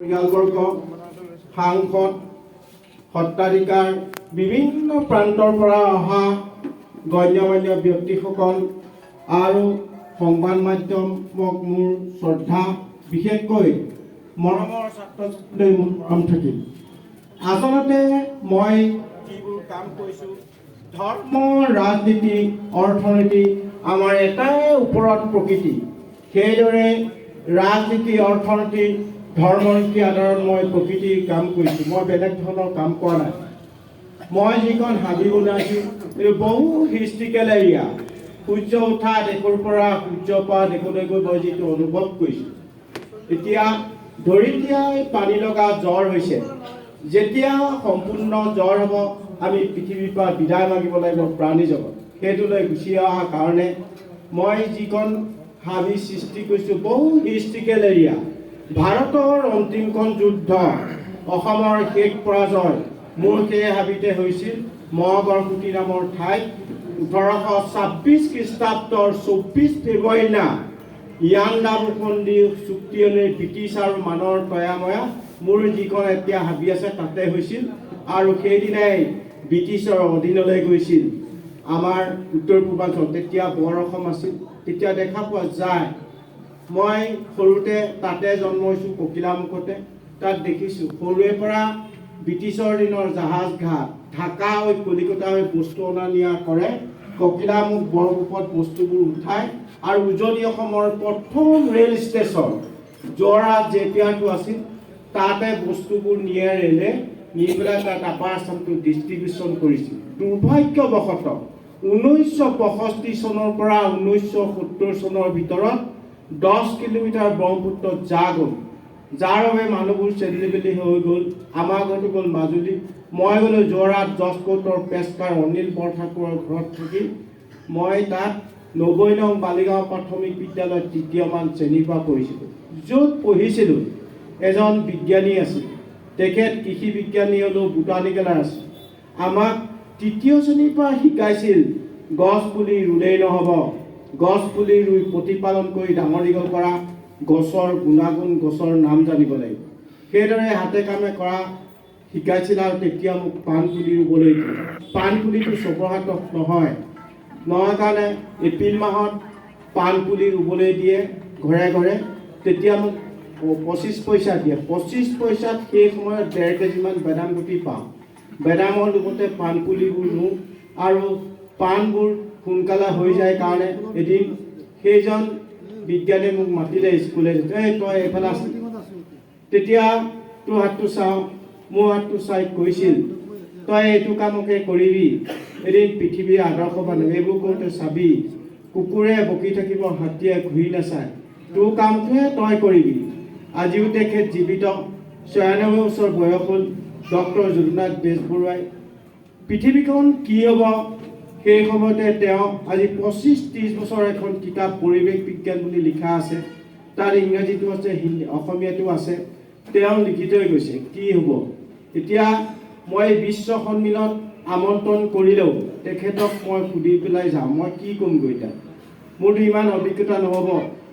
পৰিয়ালবৰ্গ সাংসদ সত্ৰাধিকাৰ বিভিন্ন প্ৰান্তৰ পৰা অহা গণ্যমান্য ব্যক্তিসকল আৰু সংবাদ মাধ্যমক মোৰ শ্ৰদ্ধা, বিশেষকৈ মৰমৰ ছাত্ৰ-ছাত্ৰীলৈ মোৰ মৰম থাকিল। আচলতে মই যিবোৰ কাম কৰিছোঁ, ধৰ্ম, ৰাজনীতি, অৰ্থনীতি আমাৰ এটাই ওপৰত প্ৰকৃতি। সেইদৰে ৰাজনীতি, অৰ্থনীতি, ধৰ্মনীতি আধাৰত মই প্ৰকৃতিৰ কাম কৰিছোঁ। মই বেলেগ ধৰণৰ কাম কৰা নাই। মই যিখন হাবি বনাইছোঁ এই বহু হিষ্ট্ৰিকেল এৰিয়া, সূৰ্য উঠা দেশৰ পৰা সূৰ্য পৰা দেশলৈ গৈ মই যিটো অনুভৱ কৰিছোঁ। এতিয়া ধৰিত্ৰীয়াই পানী লগা জ্বৰ হৈছে, যেতিয়া সম্পূৰ্ণ জ্বৰ হ'ব আমি পৃথিৱীৰ পৰা বিদায় মাগিব লাগিব প্ৰাণী জগত। সেইটোলৈ গুচি অহাৰ কাৰণে মই যিখন হাবি সৃষ্টি কৰিছোঁ বহু হিষ্ট্ৰিকেল এৰিয়া। ভাৰতৰ অন্তিমখন যুদ্ধ, অসমৰ শেষ পৰাজয় মোৰ সেই হাবিতে হৈছিল মহগড়কুটি নামৰ ঠাইত 1826 খ্ৰীষ্টাব্দৰ 24 ফেব্ৰুৱাৰী দিনা ইয়াণ্ডাবু সন্ধি চুক্তি অনুযায়ী ব্ৰিটিছ আৰু মানৰ তয়াময়া মোৰ যিখন এতিয়া হাবি আছে তাতে হৈছিল। আৰু সেইদিনাই ব্ৰিটিছৰ অধীনলৈ গৈছিল আমাৰ উত্তৰ পূৰ্বাঞ্চল। তেতিয়া বৰ অসম আছিল। তেতিয়া দেখা পোৱা যায়, মই সৰুতে তাতে জন্ম হৈছোঁ ককিলামুখতে। তাত দেখিছোঁ সৰুৰে পৰা ব্ৰিটিছৰ দিনৰ জাহাজ ঘাট ঢাকা হৈ কলিকতা হৈ বস্তু অনা নিয়া কৰে। ককিলামুখ বৰগোপত বস্তুবোৰ উঠায় আৰু উজনি অসমৰ প্ৰথম ৰেল ষ্টেচন যোৰহাট জেপিয়াৰটো আছিল, তাতে বস্তুবোৰ নিয়ে ৰেলে নি পেলাই তাত আপাৰ আছামটো ডিষ্ট্ৰিবিউশ্যন কৰিছিল। দুৰ্ভাগ্যবশতঃ 1965 চনৰ পৰা 1970 চনৰ ভিতৰত 10 কিলোমিটাৰ ব্ৰহ্মপুত্ৰত জাহ গ'ল, যাৰ বাবে মানুহবোৰ চেলিবেলি হৈ গ'ল। আমাৰ ঘৰতো গ'ল মাজুলী। মই গ'লোঁ যোৰহাট জজকোৰ্টৰ পেছকাৰ অনিল বৰঠাকুৰৰ ঘৰত থাকি মই তাত 90 নং বালিগাঁও প্ৰাথমিক বিদ্যালয়ত তৃতীয়মান শ্ৰেণীৰ পৰা পঢ়িছিলোঁ। য'ত পঢ়িছিলোঁ এজন বিজ্ঞানী আছিল, তেখেত কৃষি বিজ্ঞানী হ'লেও বোটানিকেলাৰ আছিল। আমাক তৃতীয় শ্ৰেণীৰ পৰা শিকাইছিল গছ পুলি ৰুলেই নহ'ব, গছ পুলি ৰুই প্ৰতিপালন কৰি ডাঙৰ দীঘল কৰা, গছৰ গুণাগুণ, গছৰ নাম জানিব লাগিব। সেইদৰে হাতে কামে কৰা শিকাইছিল। আৰু তেতিয়া মোক পাণ পুলি ৰুবলৈ দিয়ে। পাণ পুলিটো চবৰ হাতত নহয় কাৰণে এপ্ৰিল মাহত পাণ পুলি ৰুবলৈ দিয়ে ঘৰে ঘৰে। তেতিয়া মোক 25 পইচা দিয়ে। 25 পইচাত সেই সময়ত 1.5 কেজিমান বেদাম গুটি পাওঁ। বেদামৰ লগতে পাণ পুলিবোৰ ৰুওঁ আৰু পাণবোৰ সোনকালে হৈ যায় কাৰণে এদিন সেইজন বিজ্ঞানীয়ে মোক মাতিলে স্কুলে, তই এইফালে আছ, তেতিয়া তোৰ হাতটো চাওঁ। মোৰ হাতটো চাই কৈছিল, তই এইটো কামকে কৰিবি, এদিন পৃথিৱীৰ আদৰ্শ মানুহ। এইবোৰ কৰোঁতে চাবি কুকুৰে বকি থাকিব, হাতীয়ে ঘূৰি নাচায়, তোৰ কামটোহে তই কৰিবি। আজিও তেখেত জীৱিত, 96 বছৰ বয়স হ'ল। ডক্টৰ যদুনাথ বেজবৰুৱাই পৃথিৱীখন কি হ'ব সেই সময়তে তেওঁ আজি 25-30 বছৰ এখন কিতাপ পৰিৱেশ বিজ্ঞান বুলি লিখা আছে। তাত ইংৰাজীটো আছে, অসমীয়াটো আছে। তেওঁ লিখি থৈ গৈছে কি হ'ব। এতিয়া মই বিশ্ব সন্মিলনত আমন্ত্ৰণ কৰিলেও তেখেতক মই সুধি পেলাই যাওঁ, মই কি ক'মগৈ এতিয়া। মোৰতো ইমান অভিজ্ঞতা নহ'ব,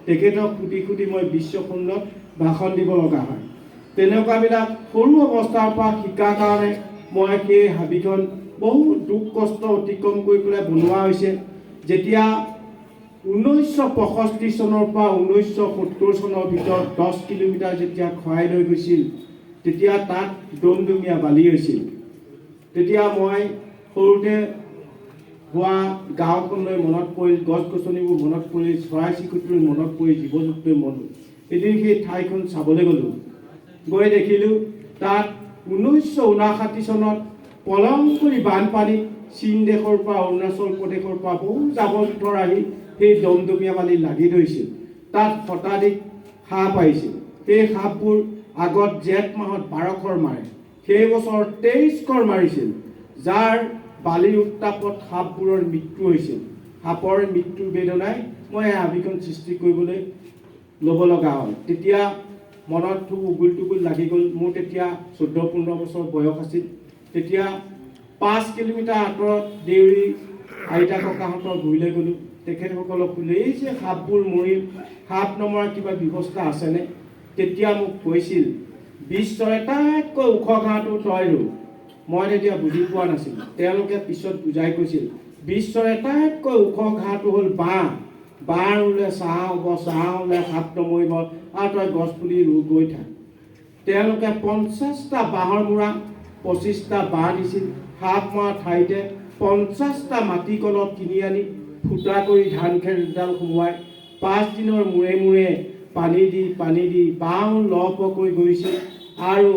তেখেতক সুধি সুধি মই বিশ্ব সন্মিলনত ভাষণ দিব লগা হয়। তেনেকুৱাবিলাক সৰু অৱস্থাৰ পৰা শিকাৰ কাৰণে মই সেই হাবিখন বহু দুখ কষ্ট অতিক্ৰম কৰি পেলাই বনোৱা হৈছে। যেতিয়া 1965 চনৰ পৰা 1970 চনৰ ভিতৰত 10 কিলোমিটাৰ যেতিয়া খহাই লৈ গৈছিল, তেতিয়া তাত দমদমীয়া বালি হৈছিল। তেতিয়া মই সৰুতে হোৱা গাঁওখনলৈ মনত পৰিল, গছ গছনিবোৰ মনত পৰিল, চৰাই চিৰিকটিবোৰ মনত পৰি, জীৱ জন্তুৱে মন। এদিন সেই ঠাইখন চাবলৈ গ'লোঁ। গৈ দেখিলোঁ তাত 1959 চনত পলমপুৰি বানপানী চীন দেশৰ পৰা, অৰুণাচল প্ৰদেশৰ পৰা বহু জাবৰ জোঁথৰ আহি সেই দমদমীয়া বালি লাগি ধৰিছিল। তাত শতাধিক সাপ আহিছিল। সেই সাপবোৰ আগত জেঠ মাহত 12 খৰ মাৰে, সেই বছৰ 23 খৰ মাৰিছিল, যাৰ বালিৰ উত্তাপত সাপবোৰৰ মৃত্যু হৈছিল। সাপৰ মৃত্যুৰ বেদনাই মই এই হাবিখন সৃষ্টি কৰিবলৈ ল'ব লগা হ'ল। তেতিয়া মনত খুব উগুল টুগুল লাগি গ'ল। মোৰ তেতিয়া 14-15 বছৰ বয়স আছিল। তেতিয়া 5 কিলোমিটাৰ আঁতৰত দেউৰী আইতা ককাহঁতৰ গুৰিলৈ গ'লোঁ। তেখেতসকলক সুধিলোঁ, এই যে সাপবোৰ মৰিল, সাপ নমৰা কিবা ব্যৱস্থা আছেনে? তেতিয়া মোক কৈছিল বিশ্বৰ আটাইতকৈ ওখ ঘাঁহটো তই ৰু। মই তেতিয়া বুজি পোৱা নাছিলোঁ। তেওঁলোকে পিছত বুজাই কৈছিল বিশ্বৰ আটাইতকৈ ওখ ঘাঁহটো হ'ল বাঁহ। বাঁহ ৰুলে ছাঁ হ'ব, ছাঁ হ'লে সাপ নমৰিব আৰু তই গছ পুলি গৈ থাক। তেওঁলোকে 50টা বাঁহৰ মূৰা 25টা বাঁহ দিছিল। সাপ মৰা ঠাইতে 50টা মাটি কলত কিনি আনি ফুটা কৰি ধান খেৰ দুডাল সোমোৱাই 5 দিনৰ মূৰে মূৰে পানী দি বাঁহ লহপহকৈ গৈছিল আৰু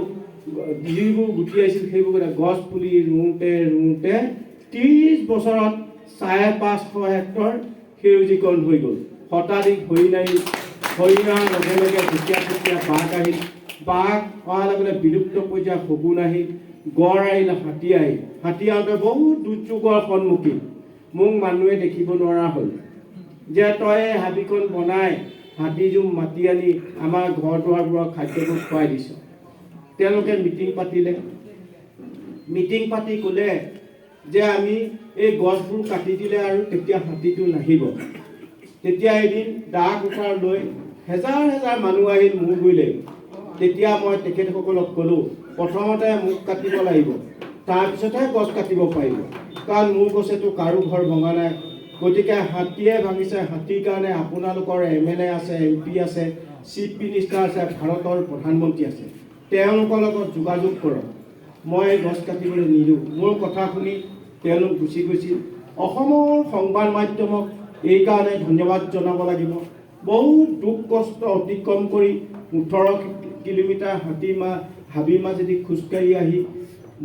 যিবোৰ গুটি আহিছিল সেইবোৰ গছ পুলি ৰুওঁতে 30 বছৰত 550 হেক্টৰ সেউজীকৰণ হৈ গ'ল। শতাধিক হৰিণাৰ লগে লগে যেতিয়া বাঘ আহিল, বাঘ অহাৰ লগে লগে বিলুপ্ত পৰ্যায়ৰ শগুণ আহিল, গড় আহিল, হাতী আহোঁতে বহুত দুৰ্যোগৰ সন্মুখীন। মোক মানুহে দেখিব নোৱাৰা হ'ল যে তই হাবিখন বনাই হাতীজুম মাতি আনি আমাৰ ঘৰ দুৱাৰবোৰক খাদ্যবোৰ খুৱাই দিছ। তেওঁলোকে মিটিং পাতি ক'লে যে আমি এই গছবোৰ কাটি দিলে আৰু তেতিয়া হাতীটো নাহিব। তেতিয়া এদিন দা কুঠাৰ লৈ হেজাৰ মানুহ আহিল মোৰ গুৰিলৈ। তেতিয়া মই তেখেতসকলক ক'লোঁ প্ৰথমতে মোক কাটিব লাগিব, তাৰপিছতহে গছ কাটিব পাৰিব, কাৰণ মোৰ গছেতো কাৰো ঘৰ ভঙা নাই। গতিকে হাতীয়ে ভাঙিছে, হাতীৰ কাৰণে আপোনালোকৰ MLA আছে, MP আছে, চিফ মিনিষ্টাৰ আছে, ভাৰতৰ প্ৰধানমন্ত্ৰী আছে, তেওঁলোকৰ লগত যোগাযোগ কৰক। মই গছ কাটিবলৈ নিদিওঁ। মোৰ কথা শুনি তেওঁলোক গুচি গৈছিল। অসমৰ সংবাদ মাধ্যমক এইকাৰণে ধন্যবাদ জনাব লাগিব। বহুত দুখ কষ্ট অতিক্ৰম কৰি 18 কিলোমিটাৰ হাবিৰ মাজেদি খোজকাঢ়ি আহি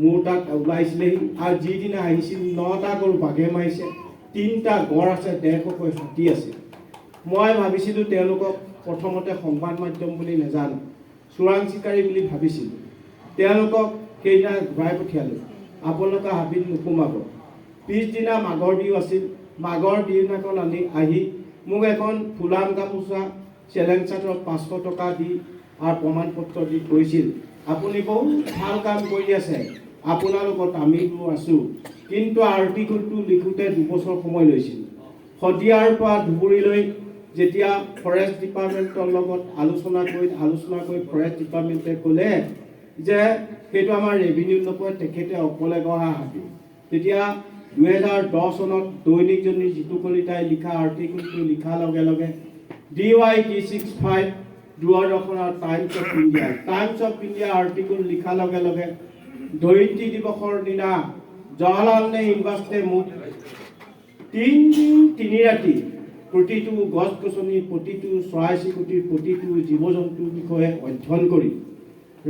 মোৰ তাত ওলাইছিলেহি আৰু যিদিনা আহিছিল 9টা গৰু বাঘে মাৰিছে, 3টা গড় আছে, 150কৈ হাতী আছে। মই ভাবিছিলোঁ তেওঁলোকক প্ৰথমতে সংবাদ মাধ্যম বুলি নাজানো, চোৰাং চিকাৰী বুলি ভাবিছিলোঁ। তেওঁলোকক সেইদিনা ঘূৰাই পঠিয়ালোঁ, আপোনালোকে হাবিত নোসোমাব। পিছদিনা মাঘৰ বিহু আছিল। মাঘৰ দিনাখন আহি মোক এখন ফুলাম গামোচা চেলেং চাদৰ 500 টকা দি আৰু প্ৰমাণ পত্ৰ দি কৈছিল আপুনি বহুত ভাল কাম কৰি আছে, আপোনালোকৰ আমিও আছোঁ। কিন্তু আৰ্টিকলটো লিখোঁতে 2 বছৰ সময় লৈছিল। শদিয়াৰ পৰা ধুবুৰীলৈ যেতিয়া ফৰেষ্ট ডিপাৰ্টমেণ্টৰ লগত আলোচনা কৰি ফৰেষ্ট ডিপাৰ্টমেণ্টে ক'লে যে সেইটো আমাৰ ৰেভিনিউ নপৰে, তেখেতে অকলে গঢ়া হাবি। তেতিয়া 2010 চনত দৈনিকজনী জিতু কলিতাই লিখা আৰ্টিকলটো লিখাৰ লগে লগে DY 365 দূৰদৰ্শন আৰু টাইমছ অফ ইণ্ডিয়া আৰ্টিকল লিখাৰ লগে লগে ধৰিত্ৰী দিৱসৰ দিনা জৱাহৰলাল নেহৰু ইউনিভাৰ্চিটিয়ে মোক 3 দিন 3 ৰাতি প্ৰতিটো গছ গছনি, প্ৰতিটো চৰাই চিৰিকটিৰ, প্ৰতিটো জীৱ জন্তুৰ বিষয়ে অধ্যয়ন কৰি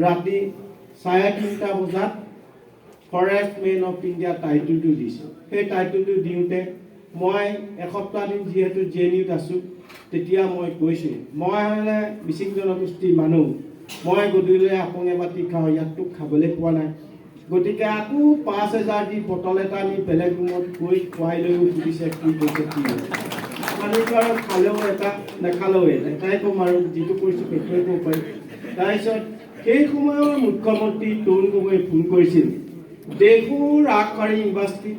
ৰাতি 3:30 বজাত ফৰেষ্ট মেন অফ ইণ্ডিয়া টাইটেলটো দিছোঁ। সেই টাইটেলটো দিওঁতে মই এসপ্তাহ দিন যিহেতু JNUত আছোঁ, তেতিয়া মই কৈছোঁ মই হ'লে মিচিং জনগোষ্ঠীৰ মানুহ, মই গধূলিলৈ আপং এবাতি খাওঁ, ইয়াততো খাবলৈ পোৱা নাই। গতিকে আকৌ 5000 দি বটল এটা নি বেলেগ ৰুমত গৈ খুৱাই লৈও সুধিছে কি কৈছে কি মানুহটো আৰু খালেও এটা নেখালেও এটাই ক'ম আৰু যিটো কৰিছোঁ সেইটোৱে ক'ব পাৰি। তাৰপিছত সেই সময়ৰ মুখ্যমন্ত্ৰী তৰুণ গগৈয়ে ফোন কৰিছিল, দেশৰ আগশাৰী ইউনিভাৰ্চিটি,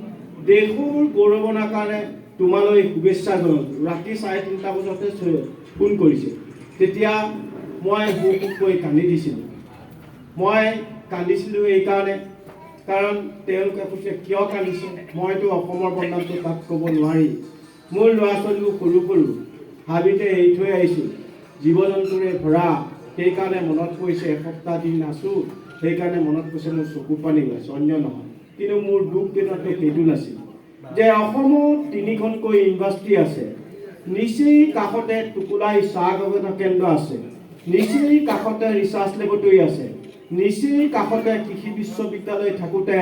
দেশৰ গৌৰৱনাৰ কাৰণে তোমালৈ শুভেচ্ছা জনাইছোঁ। ৰাতি 3:30 বজাতে ফোন কৰিছে। তেতিয়া মই হুকৈ কান্দি দিছিলোঁ। মই কান্দিছিলোঁ এইকাৰণে কাৰণ তেওঁলোকে কৈছে কিয় কান্দিছে। মইতো অসমৰ বদনামটো তাত ক'ব নোৱাৰি। মোৰ ল'ৰা ছোৱালীবোৰ সৰু হাবিতে এৰি থৈ আহিছোঁ, জীৱ জন্তুৰে ভৰা। সেইকাৰণে মনত পৰিছে, এসপ্তাহ দিন আছোঁ, সেইকাৰণে মনত পৰিছে, মোৰ চকু পানী ওলাইছে, অন্য নহয়। কিন্তু মোৰ দুখ দিনতে সেইটো নাছিল যে অসমত 3খনকৈ ইউনিভাৰ্চিটি আছে, নিচেই কাষতে টোকোলাই চাহ গৱেষণা কেন্দ্ৰ আছে, নিচেই কাষতে ৰিচাৰ্চ লেবৰেটৰী আছে, নিচেই কাষতে কৃষি বিশ্ববিদ্যালয় থাকোঁতে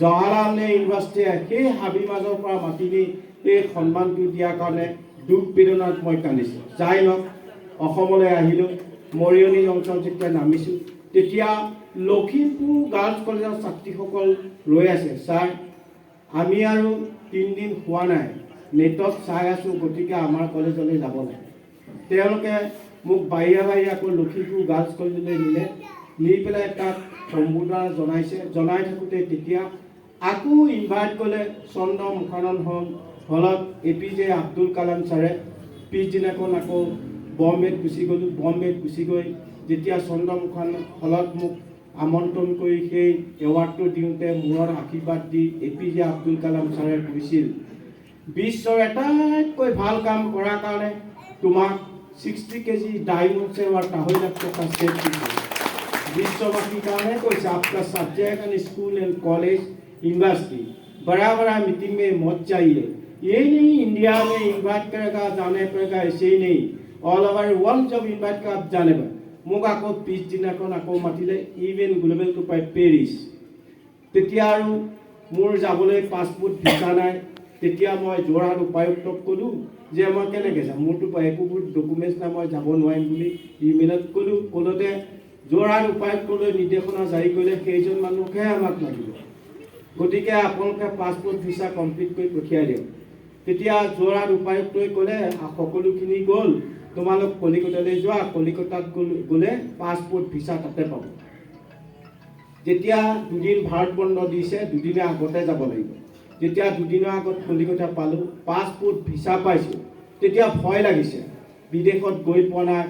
জৱাহৰলাল নেহৰু ইউনিভাৰ্চিটিয়ে সেই হাবিৰ মাজৰ পৰা মাতি নি এই সন্মানটো দিয়াৰ কাৰণে দুখ বেদনাত মই কান্দিছোঁ। যাই নহওক অসমলৈ আহিলোঁ। মৰিয়নি অঞ্চল যেতিয়া নামিছোঁ তেতিয়া লখিমপুৰ গাৰ্লছ কলেজৰ ছাত্ৰীসকল ৰৈ আছে, ছাৰ আমি আৰু 3 দিন হোৱা নাই, নেটত চাই আছোঁ, গতিকে আমাৰ কলেজলৈ যাব লাগে। তেওঁলোকে মোক বাহিৰে আকৌ লখিমপুৰ গাৰ্লছ কলেজলৈ নি পেলাই তাত সম্বোধনা জনাই থাকোঁতে তেতিয়া আকৌ ইনভাইট কৰিলে চন্দ্ৰ মুখানন্দ হলত APJ আব্দুল কালাম ছাৰে। পিছদিনাখন আকৌ বম্বেত গুচি গ'লোঁ। বম্বেত গুচি গৈ যেতিয়া চন্দ্ৰমুখন হলত মোক আমন্ত্ৰণ কৰি সেই এৱাৰ্ডটো দিওঁতে মূৰত আশীৰ্বাদ দি APJ আব্দুল কালাম ছাৰে কৈছিল, বিশ্বৰ আটাইতকৈ ভাল কাম কৰাৰ কাৰণে তোমাক 60 কেজি ডায়মণ্ড এৱাৰ্ড 2.5 লাখ টকা চেক দিছোঁ। विश्ववासी कारण कोई आपका subject and school and college university बड़ा बड़ा मीटिंग में मत चाहिए। ये नहीं इंडिया में इन्वाइट करेगा जाने पड़ेगा, ऐसे ही नहीं, ऑल ओवर वर्ल्ड जब इन्वाइट कर आप जाने पर মোক আকৌ পিছদিনাখন আকৌ মাতিলে ইভেন গ্লোবেল টু পাই পেৰিছ। তেতিয়া আৰু মোৰ যাবলৈ পাছপোৰ্ট ভিছা নাই। তেতিয়া মই যোৰহাট উপায়ুক্তক ক'লোঁ যে মই কেনেকৈ যাম, মোৰতো একোবোৰ ডকুমেণ্টছ নাই, মই যাব নোৱাৰিম বুলি ইমেইলত ক'লোঁ। ক'লোতে যোৰহাট উপায়ুক্তলৈ নিৰ্দেশনা জাৰি কৰিলে সেইজন মানুহকহে আমাক লাগিব, গতিকে আপোনালোকে পাছপোৰ্ট ভিছা কমপ্লিট কৰি পঠিয়াই দিয়ক। তেতিয়া যোৰহাট উপায়ুক্তই ক'লে সকলোখিনি গ'ল, তোমালোক কলিকতালৈ যোৱা, কলিকতাত গ'লে পাছপোৰ্ট ভিছা তাতে পাব। যেতিয়া দুদিন ভাৰত বন্ধ দিছে, দুদিনৰ আগতে যাব লাগিব। যেতিয়া দুদিনৰ আগত কলিকতা পালোঁ, পাছপোৰ্ট ভিছা পাইছোঁ, তেতিয়া ভয় লাগিছে, বিদেশত গৈ পোৱা নাই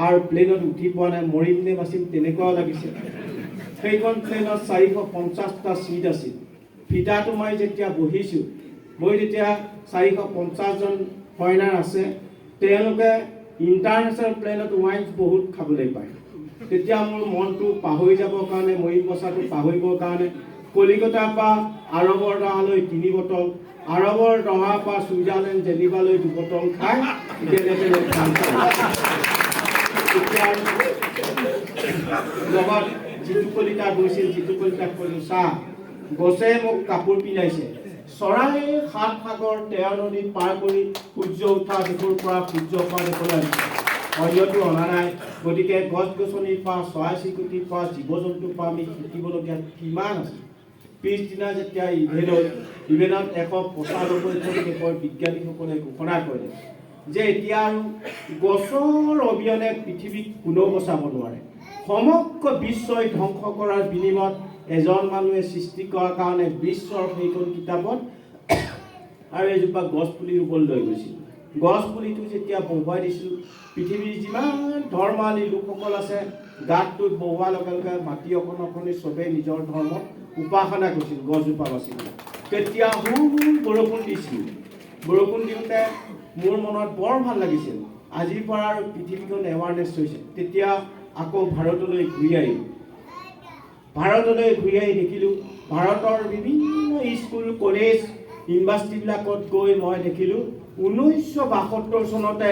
আৰু প্লেনত উঠি পোৱা নাই, মৰিম নে বাচিম তেনেকুৱাও লাগিছে। সেইখন প্লেনত 450টা ছিট আছিল। ফিটাটো মই যেতিয়া বহিছোঁ, মই যেতিয়া 450জন ফৰেনাৰ আছে, তেওঁলোকে ইণ্টাৰনেশ্যনেল প্লেনত ৱাইন্স বহুত খাবলৈ পায়। তেতিয়া মোৰ মনটো পাহৰি যাবৰ কাৰণে, মৰি বচাটো পাহৰিবৰ কাৰণে কলিকতাৰ পৰা আৰবৰ দহালৈ 3 বটল, আৰবৰ দহাৰ পৰা ছুইজাৰলেণ্ড জেনিভালৈ 2 বটল খাই লগত জিতু কলিতা গৈছিল। জিতু কলিতাক কৈছোঁ, চাহ গছে মোক কাপোৰ পিন্ধাইছে, চৰাই 7 সাগৰ 13 নদী পাৰ কৰি সূৰ্য উঠা দেশৰ পৰা সূৰ্য পৰা দেশলৈ আনিছে, অন্যটো অনা নাই। গতিকে গছ গছনিৰ পৰা, চৰাই চিৰিকটিৰ পৰা, জীৱ জন্তুৰ পৰা আমি শিকিবলগীয়া কিমান আছে। পিছদিনা যেতিয়া ইভেনত 195খন দেশৰ বিজ্ঞানীসকলে ঘোষণা কৰিলে যে এতিয়া আৰু গছৰ অবিহনে পৃথিৱীক কোনেও বচাব নোৱাৰে। সমগ্ৰ বিশ্বই ধ্বংস কৰাৰ বিনিময়ত এজন মানুহে সৃষ্টি কৰাৰ কাৰণে বিশ্বৰ সেইখন কিতাপত আৰু এজোপা গছ পুলি ৰুবলৈ লৈ গৈছিল। গছ পুলিটো যেতিয়া বহুৱাই দিছিলোঁ, পৃথিৱীৰ যিমান ধৰ্মাৱলী লোকসকল আছে, গাঁতটোত বহুৱাৰ লগে লগে মাটি অকণি চবেই নিজৰ ধৰ্মত উপাসনা কৰিছিল, গছজোপা বাছিল। তেতিয়া বৰষুণ দিছিল। বৰষুণ দিওঁতে মোৰ মনত বৰ ভাল লাগিছিল, আজিৰ পৰা আৰু পৃথিৱীখন এৱাৰনেছ হৈছে। তেতিয়া আকৌ ভাৰতলৈ ঘূৰি আহিলোঁ। ভাৰতলৈ ঘূৰি আহি দেখিলোঁ ভাৰতৰ বিভিন্ন স্কুল কলেজ ইউনিভাৰ্চিটিবিলাকত গৈ মই দেখিলোঁ 1972 চনতে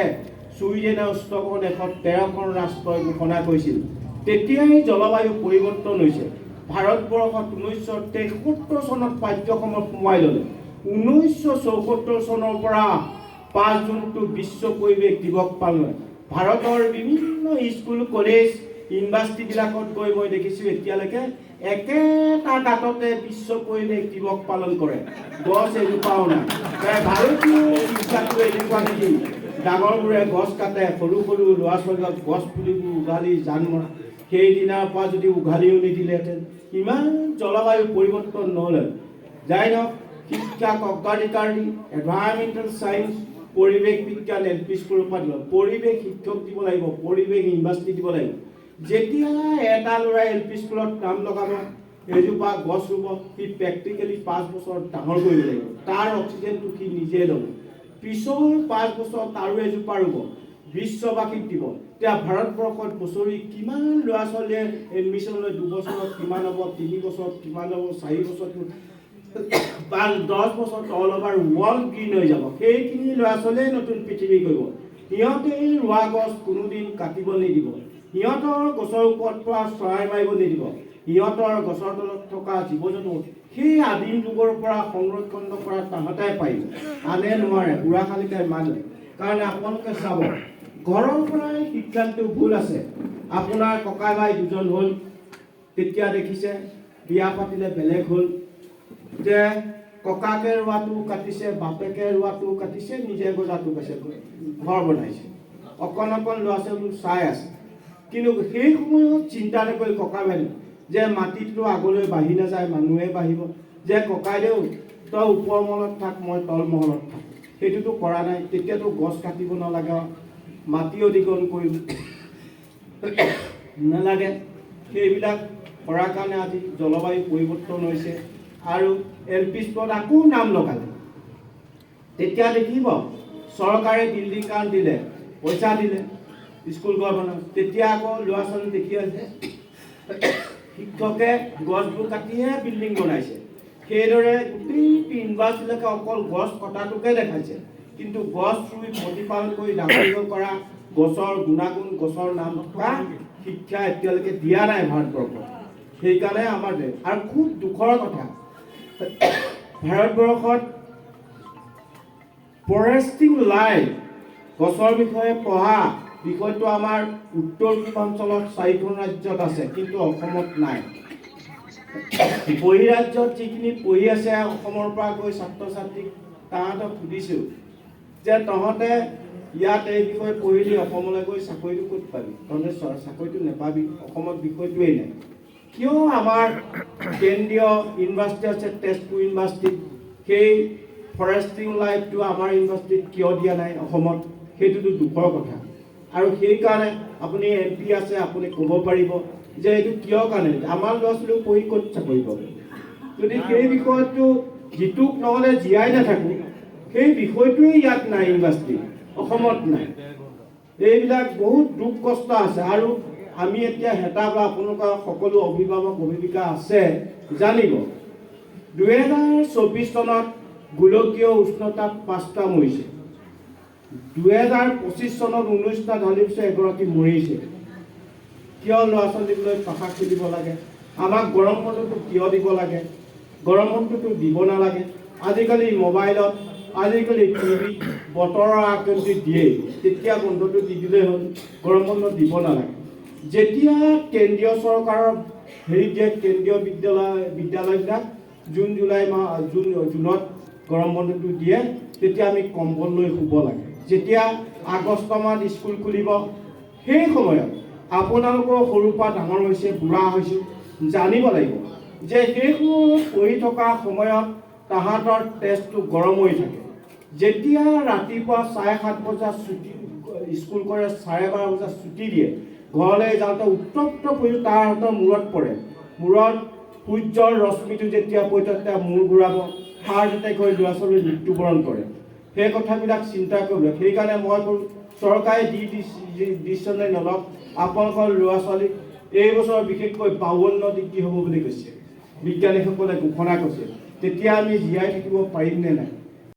ছুইডেনৰ ষ্টকহোম দেশত 13খন ৰাষ্ট্ৰই ঘোষণা কৰিছিল। তেতিয়াই জলবায়ু পৰিৱৰ্তন হৈছে। ভাৰতবৰ্ষত 1973 চনত পাঠ্যক্ৰমত সোমোৱাই ল'লে। 1974 চনৰ পৰা 5 জুনটো বিশ্ব পৰিৱেশ দিৱস পালন হয়। ভাৰতৰ বিভিন্ন স্কুল কলেজ ইউনিভাৰ্চিটিবিলাকত গৈ মই দেখিছোঁ এতিয়ালৈকে একেটা গাঁততে বিশ্ব পৰিৱেশ দিৱস পালন কৰে, গছ এজোপাও নাই। ভাৰতীয় শিক্ষাটো এনেকুৱা নেকি, ডাঙৰবোৰে গছ কাটে, সৰু সৰু ল'ৰা ছোৱালীক গছ পুলিবোৰ উঘালি জান মৰা, সেইদিনাৰ পৰা যদি উঘালিও নিদিলেহেঁতেন ইমান জলবায়ু পৰিৱৰ্তন নহ'লে। যাই নহওক, শিক্ষাক অগ্ৰাধিকাৰ দি এনভাইৰমেণ্টেল ছায়েন্স, পৰিৱেশ বিজ্ঞান LP স্কুলৰ পৰা দিব, পৰিৱেশ শিক্ষক দিব লাগিব, পৰিৱেশ ইউনিভাৰ্চিটি দিব লাগিব। যেতিয়া এটা ল'ৰাই LP স্কুলত নাম লগাব, এজোপা গছ ৰুব, সি প্ৰেক্টিকেলি 5 বছৰ ডাঙৰ কৰিব লাগিব, তাৰ অক্সিজেনটো সি নিজে ল'ব, পিছৰ 5 বছৰ তাৰো এজোপা ৰুব, বিশ্ববাসীক দিব। এতিয়া ভাৰতবৰ্ষত বছৰি কিমান ল'ৰা ছোৱালীয়ে এডমিশ্যনলৈ 2 বছৰত কিমান হ'ব, 3 বছৰত কিমান হ'ব, 4 বছৰত 10 বছৰত অল অভাৰ ৱৰ্ল্ড গ্ৰীণ হৈ যাব। সেইখিনি ল'ৰা ছোৱালীয়ে নতুন পৃথিৱী কৰিব। সিহঁতে এই ৰোৱা গছ কোনোদিন কাটিব নিদিব, সিহঁতৰ গছৰ ওপৰত পৰা চৰাই মাৰিব নিদিব, সিহঁতৰ গছৰ তলত থকা জীৱ জন্তু সেই আদিম যুগৰ পৰা সংৰক্ষণ কৰা তাহাঁতে পাৰিব, আনে নোৱাৰে, বুঢ়াশালিকাই মানে। কাৰণ আপোনালোকে চাব, ঘৰৰ পৰাই সিদ্ধান্তটো ভুল আছে। আপোনাৰ ককা ভাই 2জন হ'ল, তেতিয়া দেখিছে বিয়া পাতিলে বেলেগ হ'ল, যে ককাকে ৰোৱাটো কাটিছে, বাপেকে ৰোৱাটো কাটিছে, নিজে গজাটো কাটিছে, ঘৰ বনাইছে, অকণ অকণ ল'ৰা ছোৱালীবোৰ চাই আছে। কিন্তু সেই সময়ত চিন্তা নকৰি ককা ভাই যে মাটিটো আগলৈ বাঢ়ি নাযায়, মানুহে বাঢ়িব, যে ককাইদেউ তই ওপৰ মহলত থাক, মই তল মহলত থাক, সেইটোতো কৰা নাই। তেতিয়াতো গছ কাটিব নালাগে, মাটি অধিগ্ৰহণ কৰিম। নালাগে সেইবিলাক কৰাৰ কাৰণে আজি জলবায়ু পৰিৱৰ্তন হৈছে আৰু LP স্কুলত আকৌ নাম লগালে। তেতিয়া দেখিব চৰকাৰে বিল্ডিং কাৰ্ড দিলে, পইচা দিলে স্কুল ঘৰ বনাব, তেতিয়া আকৌ ল'ৰা ছোৱালী দেখি আছে শিক্ষকে গছবোৰ কাটিহে বিল্ডিং বনাইছে। সেইদৰে গোটেই ইউনিভাৰ্চিটিলৈকে অকল গছ কটাটোকে দেখাইছে, কিন্তু গছ ৰুই প্ৰতিপালন কৰি ডাঙৰ কৰা, গছৰ গুণাগুণ, গছৰ নাম থকা শিক্ষা এতিয়ালৈকে দিয়া নাই ভাৰতবৰ্ষত। সেইকাৰণে আমাৰ দেশ আৰু খুব দুখৰ কথা, ভাৰতবৰ্ষত ফৰেষ্টিং লাইফ গছৰ বিষয়ে পঢ়া বিষয়টো আমাৰ উত্তৰ পূৰ্বাঞ্চলত 4খন ৰাজ্যত আছে, কিন্তু অসমত নাই। বহিৰাজ্যত যিখিনি পঢ়ি আছে অসমৰ পৰা গৈ ছাত্ৰ ছাত্ৰীক তাহাঁতক সুধিছোঁ যে তহঁতে ইয়াত এই বিষয়ে পঢ়িলি, অসমলৈ গৈ চাকৰিটো ক'ত পাবি? তহঁতে চাকৰিটো নাপাবি, অসমত বিষয়টোৱেই নাই। কিয় আমাৰ কেন্দ্ৰীয় ইউনিভাৰ্চিটি আছে তেজপুৰ ইউনিভাৰ্চিটিত, সেই ফৰেষ্টিং লাইফটো আমাৰ ইউনিভাৰ্চিটিত কিয় দিয়া নাই অসমত? সেইটোতো দুখৰ কথা। আৰু সেইকাৰণে আপুনি MP আছে, আপুনি ক'ব পাৰিব যে এইটো কিয় কাৰণে আমাৰ ল'ৰা ছোৱালীও পঢ়ি ক'ত চাকৰি পাব? যদি সেই বিষয়টো যিটোক নহ'লে জীয়াই নাথাকোঁ, সেই বিষয়টোৱেই ইয়াত নাই, ইউনিভাৰ্চিটি অসমত নাই। এইবিলাক বহুত দুখ কষ্ট আছে। আৰু আমি এতিয়া হেতা বা আপোনালোকৰ সকলো অভিভাৱক অভিভাৱিকা আছে জানিব, 2024 চনত গোলকীয় উষ্ণতাত 5টা মৰিছে, 2025 চনত 19টা ঢালি পিছে এগৰাকী মৰিছে। কিয় ল'ৰা ছোৱালীলৈ ভাষা খেলিব লাগে? আমাক গৰম বন্ধটো কিয় দিব লাগে? গৰম বন্ধটো দিব নালাগে। আজিকালি মোবাইলত, আজিকালি টিভিত বতৰৰ আগতে দিয়ে, তেতিয়া বন্ধটো দি দিলেই হ'ল, গৰম বন্ধ দিব নালাগে। যেতিয়া কেন্দ্ৰীয় চৰকাৰৰ হেৰি দিয়ে, কেন্দ্ৰীয় বিদ্যালয়বিলাক জুনত গৰম বন্ধটো দিয়ে, তেতিয়া আমি কম্বল লৈ শুব লাগে। যেতিয়া আগষ্ট মাহত স্কুল খুলিব, সেই সময়ত আপোনালোকৰ সৰুৰ পৰা ডাঙৰ হৈছে, বুঢ়া হৈছোঁ, জানিব লাগিব যে সেই পঢ়ি থকা সময়ত তাহাঁতৰ তেজটো গৰম হৈ থাকে। যেতিয়া ৰাতিপুৱা 7:30 বজাত ছুটি স্কুল কৰে, 12:30 বজাত ছুটি দিয়ে, ঘৰলৈ যাওঁতে উত্তপ্ত পৰি তাহাঁতৰ মূৰত পৰে। মূৰত সূৰ্যৰ ৰশ্মিটো যেতিয়া পৰি তেতিয়া মূৰ ঘূৰাব, হাৰ্ট এটেক হৈ ল'ৰা ছোৱালীৰ মৃত্যুবৰণ কৰে। সেই কথাবিলাক চিন্তা কৰিব। সেইকাৰণে মই কওঁ চৰকাৰে ডিচিশ্যনে নলওক, আপোনালোকৰ ল'ৰা ছোৱালীক এই বছৰ বিশেষকৈ 52 ডিগ্ৰী হ'ব বুলি কৈছে, বিজ্ঞানীসকলে ঘোষণা কৰিছে। তেতিয়া আমি জীয়াই থাকিব পাৰিম নে নাই?